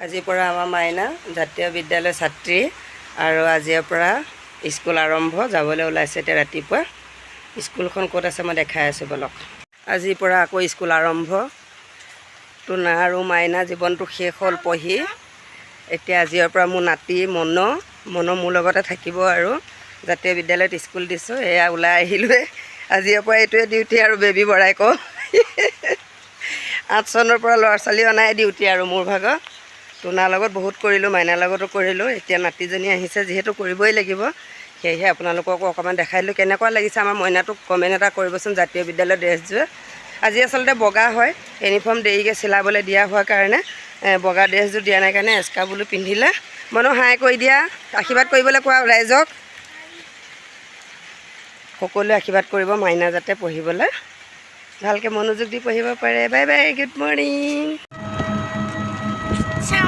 আজিৰ পৰা আমাৰ মাইনা জাতীয় বিদ্যালয় ছাত্ৰী আৰু আজিৰ পৰা স্কুল আৰম্ভ যাবলৈ ওলাইছে এতিয়া ৰাতিপুৱা। স্কুলখন ক'ত আছে মই দেখাই আছোঁ বলক। আজিৰ পৰা আকৌ স্কুল আৰম্ভ। টুনা আৰু মাইনা জীৱনটো শেষ হ'ল পঢ়ি। এতিয়া আজিৰ পৰা মোৰ নাতি মনো মোৰ লগতে থাকিব আৰু জাতীয় বিদ্যালয়ত স্কুল দিছোঁ। এয়া ওলাই আহিলোৱে। আজিৰ পৰা এইটোৱে ডিউটি আৰু বেবী বঢ়াই কওঁ 8 চনৰ পৰা ল'ৰা ছোৱালী অনাই ডিউটি আৰু মোৰ ভাগত। টুনাৰ লগত বহুত কৰিলোঁ, মাইনাৰ লগতো কৰিলোঁ। এতিয়া নাতিজনী আহিছে যিহেতু কৰিবই লাগিব, সেয়েহে আপোনালোককো অকণমান দেখাই দিলোঁ। কেনেকুৱা লাগিছে আমাৰ মইনাটোক কমেণ্ট এটা কৰিবচোন। জাতীয় বিদ্যালয়ৰ ড্ৰেছযোৰ আজি আচলতে বগা হয়, ইউনিফৰ্ম দেৰিকৈ চিলাবলৈ দিয়া হোৱাৰ কাৰণে বগা ড্ৰেছযোৰ দিয়া নাই কাৰণে এস্কা বোলো পিন্ধিলে। মনো হাই কৰি দিয়া, আশীৰ্বাদ কৰিবলৈ কোৱা ৰাইজক। সকলোৱে আশীৰ্বাদ কৰিব মাইনা যাতে পঢ়িবলৈ ভালকৈ মনোযোগ দি পঢ়িব পাৰে। Bye bye, good morning.